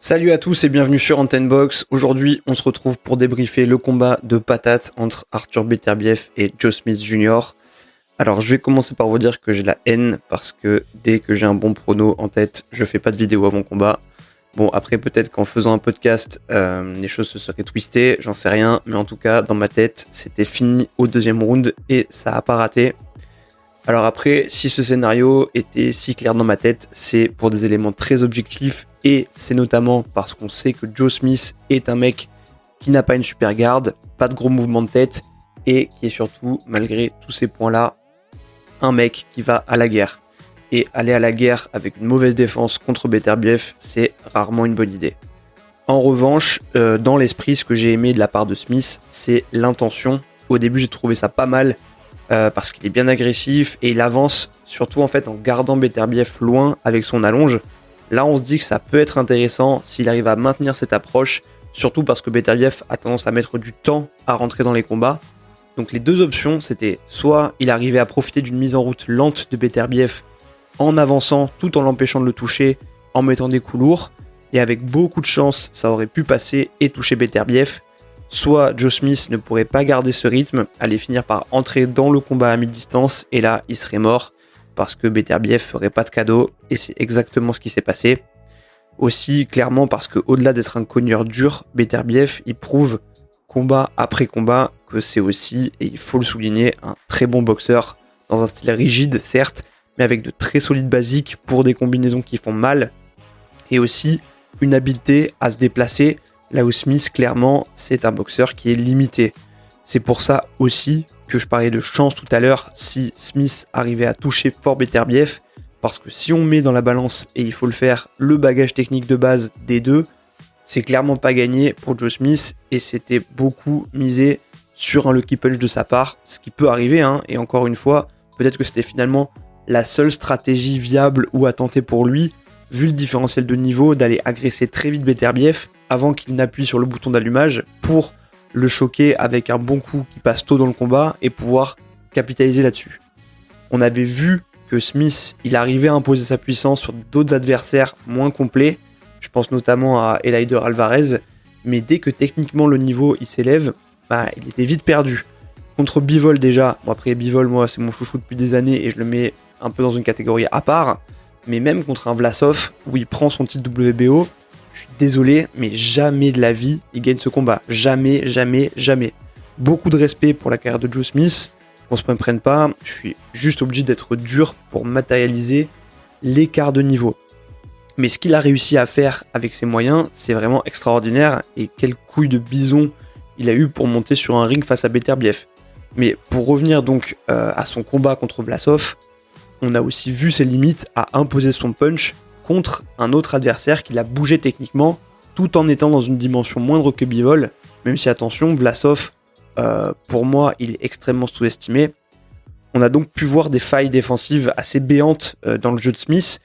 Salut à tous et bienvenue sur Antenne Box. Aujourd'hui, on se retrouve pour débriefer le combat de patates entre Arthur Beterbiev et Joe Smith Jr. Alors, je vais commencer par vous dire que j'ai la haine parce que dès que j'ai un bon prono en tête, je fais pas de vidéo avant combat. Bon, après, peut-être qu'en faisant un podcast, les choses se seraient twistées, j'en sais rien. Mais en tout cas, dans ma tête, c'était fini au deuxième round et ça a pas raté. Alors après, si ce scénario était si clair dans ma tête, c'est pour des éléments très objectifs et c'est notamment parce qu'on sait que Joe Smith est un mec qui n'a pas une super garde, pas de gros mouvements de tête et qui est surtout, malgré tous ces points-là, un mec qui va à la guerre. Et aller à la guerre avec une mauvaise défense contre Beterbiev, c'est rarement une bonne idée. En revanche, dans l'esprit, ce que j'ai aimé de la part de Smith, c'est l'intention. Au début, j'ai trouvé ça pas mal, parce qu'il est bien agressif et il avance surtout en fait en gardant Beterbiev loin avec son allonge. Là on se dit que ça peut être intéressant s'il arrive à maintenir cette approche, surtout parce que Beterbiev a tendance à mettre du temps à rentrer dans les combats. Donc les deux options c'était soit il arrivait à profiter d'une mise en route lente de Beterbiev en avançant tout en l'empêchant de le toucher, en mettant des coups lourds, et avec beaucoup de chance ça aurait pu passer et toucher Beterbiev. Soit Joe Smith ne pourrait pas garder ce rythme, allait finir par entrer dans le combat à mi-distance et là il serait mort parce que Beterbiev ferait pas de cadeau et c'est exactement ce qui s'est passé. Aussi clairement parce que au-delà d'être un cogneur dur, Beterbiev il prouve combat après combat que c'est aussi, et il faut le souligner, un très bon boxeur dans un style rigide certes, mais avec de très solides basiques pour des combinaisons qui font mal et aussi une habileté à se déplacer. Là où Smith, clairement, c'est un boxeur qui est limité. C'est pour ça aussi que je parlais de chance tout à l'heure si Smith arrivait à toucher fort Beterbiev, parce que si on met dans la balance, et il faut le faire, le bagage technique de base des deux, c'est clairement pas gagné pour Joe Smith, et c'était beaucoup misé sur un lucky punch de sa part, ce qui peut arriver, hein, et encore une fois, peut-être que c'était finalement la seule stratégie viable ou à tenter pour lui, vu le différentiel de niveau, d'aller agresser très vite Beterbiev, avant qu'il n'appuie sur le bouton d'allumage pour le choquer avec un bon coup qui passe tôt dans le combat et pouvoir capitaliser là-dessus. On avait vu que Smith, il arrivait à imposer sa puissance sur d'autres adversaires moins complets, je pense notamment à Eleider Alvarez, mais dès que techniquement le niveau il s'élève, il était vite perdu. Contre Bivol déjà, bon après Bivol moi c'est mon chouchou depuis des années et je le mets un peu dans une catégorie à part, mais même contre un Vlasov où il prend son titre WBO, je suis désolé, mais jamais de la vie, il gagne ce combat. Jamais, jamais, jamais. Beaucoup de respect pour la carrière de Joe Smith. On se prenne pas, je suis juste obligé d'être dur pour matérialiser l'écart de niveau. Mais ce qu'il a réussi à faire avec ses moyens, c'est vraiment extraordinaire. Et quelle couille de bison il a eu pour monter sur un ring face à Beterbiev. Mais pour revenir donc à son combat contre Vlasov, on a aussi vu ses limites à imposer son punch contre un autre adversaire qui l'a bougé techniquement, tout en étant dans une dimension moindre que Bivol, même si attention, Vlasov, pour moi, il est extrêmement sous-estimé. On a donc pu voir des failles défensives assez béantes dans le jeu de Smith,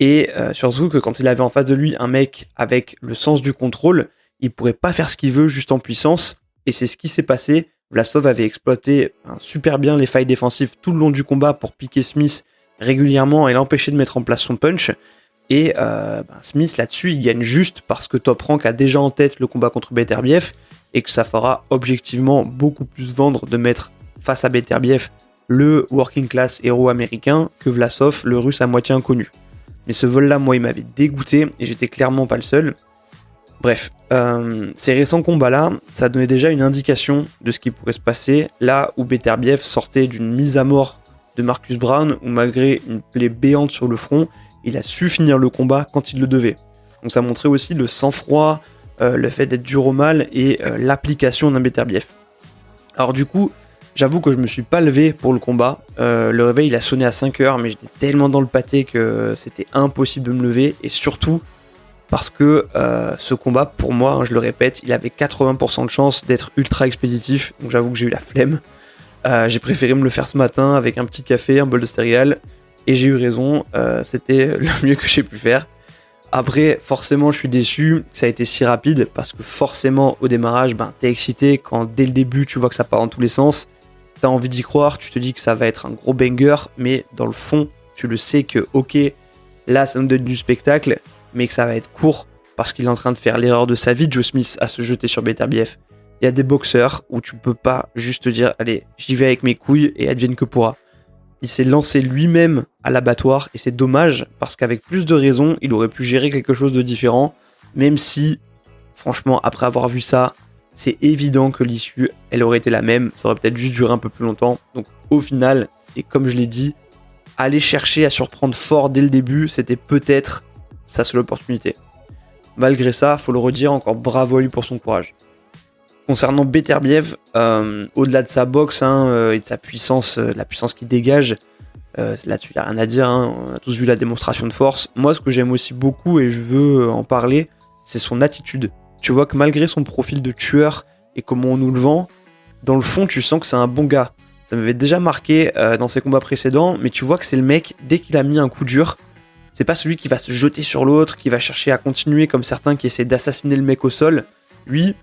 et surtout que quand il avait en face de lui un mec avec le sens du contrôle, il pourrait pas faire ce qu'il veut juste en puissance, et c'est ce qui s'est passé. Vlasov avait exploité super bien les failles défensives tout le long du combat pour piquer Smith régulièrement et l'empêcher de mettre en place son punch. Et Smith là-dessus il gagne juste parce que Top Rank a déjà en tête le combat contre Beterbiev et que ça fera objectivement beaucoup plus vendre de mettre face à Beterbiev le working class héros américain que Vlasov, le russe à moitié inconnu. Mais ce vol-là, moi, il m'avait dégoûté et j'étais clairement pas le seul. Bref, ces récents combats-là, ça donnait déjà une indication de ce qui pourrait se passer là où Beterbiev sortait d'une mise à mort de Marcus Brown où malgré une plaie béante sur le front, il a su finir le combat quand il le devait. Donc ça montrait aussi le sang-froid, le fait d'être dur au mal et l'application d'un Beterbiev. Alors du coup, j'avoue que je me suis pas levé pour le combat. Le réveil il a sonné à 5h, mais j'étais tellement dans le pâté que c'était impossible de me lever. Et surtout parce que ce combat, pour moi, hein, je le répète, il avait 80% de chance d'être ultra expéditif. Donc j'avoue que j'ai eu la flemme. J'ai préféré me le faire ce matin avec un petit café, un bol de céréales. Et j'ai eu raison, c'était le mieux que j'ai pu faire. Après, forcément, je suis déçu que ça a été si rapide, parce que forcément, au démarrage, t'es excité quand dès le début, tu vois que ça part dans tous les sens. T'as envie d'y croire, tu te dis que ça va être un gros banger, mais dans le fond, tu le sais que, ok, là, ça nous donne du spectacle, mais que ça va être court, parce qu'il est en train de faire l'erreur de sa vie, Joe Smith, à se jeter sur Beterbiev. Il y a des boxeurs où tu peux pas juste dire « Allez, j'y vais avec mes couilles et advienne que pourra ». Il s'est lancé lui-même à l'abattoir et c'est dommage parce qu'avec plus de raison, il aurait pu gérer quelque chose de différent, même si, franchement, après avoir vu ça, c'est évident que l'issue, elle aurait été la même, ça aurait peut-être juste duré un peu plus longtemps. Donc au final, et comme je l'ai dit, aller chercher à surprendre fort dès le début, c'était peut-être sa seule opportunité. Malgré ça, faut le redire, encore bravo à lui pour son courage. Concernant Beterbiev, au-delà de sa boxe et de sa puissance, la puissance qu'il dégage, là-dessus il n'y a rien à dire, on a tous vu la démonstration de force. Moi, ce que j'aime aussi beaucoup, et je veux en parler, c'est son attitude. Tu vois que malgré son profil de tueur et comment on nous le vend, dans le fond, tu sens que c'est un bon gars. Ça m'avait déjà marqué dans ses combats précédents, mais tu vois que c'est le mec, dès qu'il a mis un coup dur, c'est pas celui qui va se jeter sur l'autre, qui va chercher à continuer comme certains qui essaient d'assassiner le mec au sol. Lui,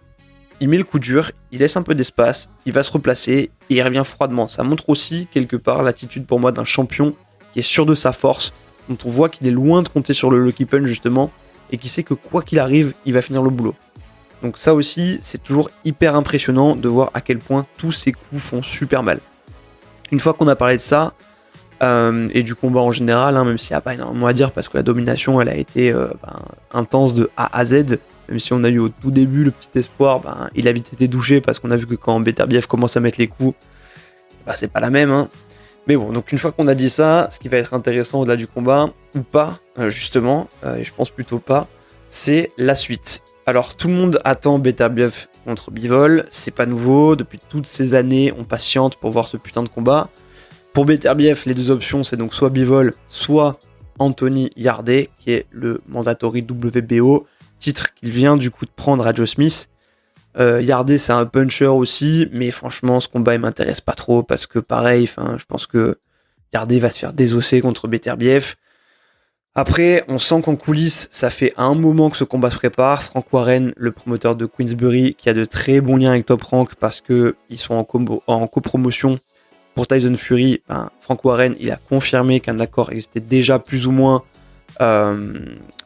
il met le coup dur, il laisse un peu d'espace, il va se replacer et il revient froidement. Ça montre aussi quelque part l'attitude pour moi d'un champion qui est sûr de sa force, dont on voit qu'il est loin de compter sur le lucky punch justement, et qui sait que quoi qu'il arrive, il va finir le boulot. Donc ça aussi, c'est toujours hyper impressionnant de voir à quel point tous ces coups font super mal. Une fois qu'on a parlé de ça, et du combat en général, même s'il n'y a pas énormément à dire parce que la domination elle a été intense de A à Z, même si on a eu au tout début le petit espoir, il a vite été douché parce qu'on a vu que quand Beterbiev commence à mettre les coups, c'est pas la même. Mais bon, donc une fois qu'on a dit ça, ce qui va être intéressant au-delà du combat, ou pas, justement, et je pense plutôt pas, c'est la suite. Alors tout le monde attend Beterbiev contre Bivol, c'est pas nouveau, depuis toutes ces années on patiente pour voir ce putain de combat. Pour Beterbiev, les deux options c'est donc soit Bivol, soit Anthony Yarde, qui est le mandatory WBO, titre qu'il vient du coup de prendre à Joe Smith. Yarde c'est un puncher aussi, mais franchement ce combat il m'intéresse pas trop parce que pareil, je pense que Yarde va se faire désosser contre Beterbiev. Après, on sent qu'en coulisses, ça fait un moment que ce combat se prépare. Frank Warren, le promoteur de Queensbury, qui a de très bons liens avec Top Rank parce qu'ils sont en copromotion pour Tyson Fury. Frank Warren, il a confirmé qu'un accord existait déjà plus ou moins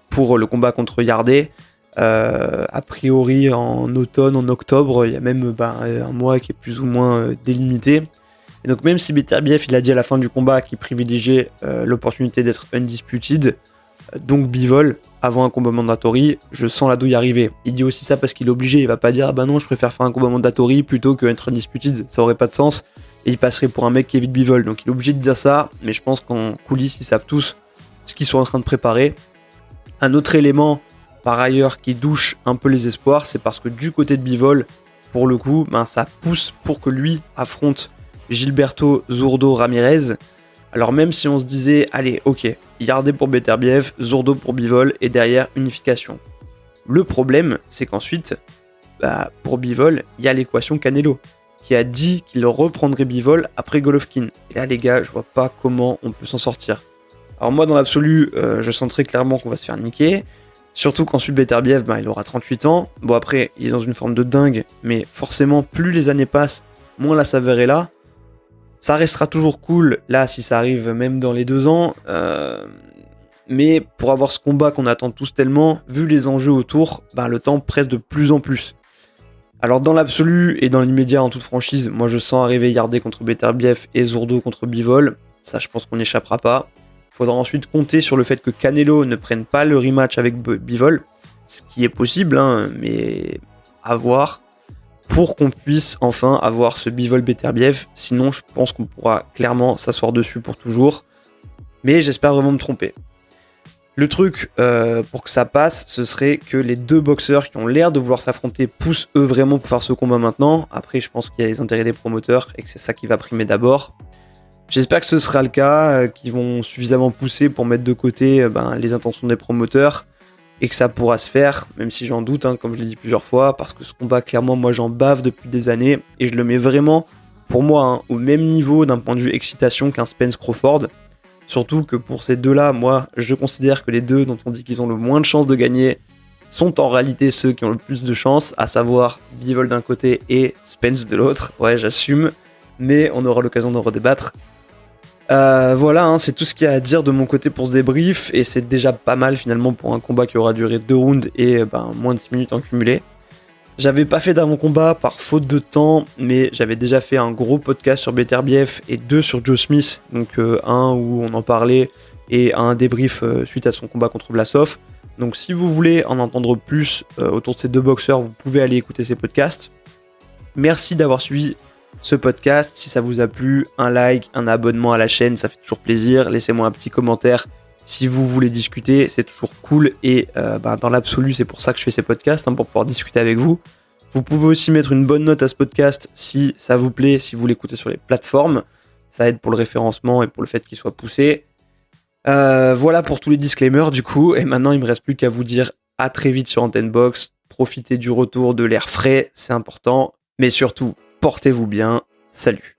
pour le combat contre Yarde. A priori, en automne, en octobre, il y a même un mois qui est plus ou moins délimité. Et donc même si Beterbiev il a dit à la fin du combat qu'il privilégiait l'opportunité d'être undisputed, donc Bivol, avant un combat mandatory, je sens la douille arriver. Il dit aussi ça parce qu'il est obligé, il va pas dire non je préfère faire un combat mandatory plutôt que être undisputed, ça aurait pas de sens, et il passerait pour un mec qui évite Bivol, donc il est obligé de dire ça, mais je pense qu'en coulisses ils savent tous ce qu'ils sont en train de préparer. Un autre élément par ailleurs qui douche un peu les espoirs, c'est parce que du côté de Bivol, pour le coup, ça pousse pour que lui affronte Gilberto Zurdo Ramirez. Alors même si on se disait, allez, ok, Yarde pour Beterbiev, Zurdo pour Bivol, et derrière, unification. Le problème, c'est qu'ensuite, pour Bivol, il y a l'équation Canelo, qui a dit qu'il reprendrait Bivol après Golovkin. Et là, les gars, je vois pas comment on peut s'en sortir. Alors moi, dans l'absolu, je sens très clairement qu'on va se faire niquer. Surtout qu'ensuite Beterbiev, il aura 38 ans. Bon après, il est dans une forme de dingue, mais forcément, plus les années passent, moins la saveur est là. Ça restera toujours cool, là, si ça arrive même dans les 2 ans. Mais pour avoir ce combat qu'on attend tous tellement, vu les enjeux autour, le temps presse de plus en plus. Alors dans l'absolu et dans l'immédiat en toute franchise, moi je sens arriver Yarde contre Beterbiev et Zurdo contre Bivol. Ça, je pense qu'on n'échappera pas. Faudra ensuite compter sur le fait que Canelo ne prenne pas le rematch avec Bivol, ce qui est possible, mais à voir, pour qu'on puisse enfin avoir ce Bivol Beterbiev. Sinon, je pense qu'on pourra clairement s'asseoir dessus pour toujours. Mais j'espère vraiment me tromper. Le truc, pour que ça passe, ce serait que les deux boxeurs qui ont l'air de vouloir s'affronter poussent eux vraiment pour faire ce combat maintenant. Après, je pense qu'il y a les intérêts des promoteurs et que c'est ça qui va primer d'abord. J'espère que ce sera le cas, qu'ils vont suffisamment pousser pour mettre de côté les intentions des promoteurs et que ça pourra se faire, même si j'en doute, comme je l'ai dit plusieurs fois, parce que ce combat, clairement, moi j'en bave depuis des années et je le mets vraiment, pour moi, au même niveau d'un point de vue excitation qu'un Spence Crawford. Surtout que pour ces deux-là, moi, je considère que les deux dont on dit qu'ils ont le moins de chances de gagner sont en réalité ceux qui ont le plus de chances, à savoir Bivol d'un côté et Spence de l'autre. Ouais, j'assume, mais on aura l'occasion d'en redébattre. Voilà, hein, c'est tout ce qu'il y a à dire de mon côté pour ce débrief, et c'est déjà pas mal finalement pour un combat qui aura duré 2 rounds et moins de 6 minutes en cumulé. J'avais pas fait d'avant-combat par faute de temps, mais j'avais déjà fait un gros podcast sur Beterbiev et 2 sur Joe Smith, donc un où on en parlait et un débrief suite à son combat contre Vlasov. Donc si vous voulez en entendre plus autour de ces deux boxeurs, vous pouvez aller écouter ces podcasts. Merci d'avoir suivi ce podcast. Si ça vous a plu, un like, un abonnement à la chaîne, ça fait toujours plaisir. Laissez-moi un petit commentaire si vous voulez discuter, c'est toujours cool. Et dans l'absolu, c'est pour ça que je fais ces podcasts, pour pouvoir discuter avec vous. Vous pouvez aussi mettre une bonne note à ce podcast si ça vous plaît, si vous l'écoutez sur les plateformes. Ça aide pour le référencement et pour le fait qu'il soit poussé. Voilà pour tous les disclaimers du coup. Et maintenant, il me reste plus qu'à vous dire à très vite sur Antenne Box. Profitez du retour de l'air frais, c'est important. Mais surtout, portez-vous bien. Salut.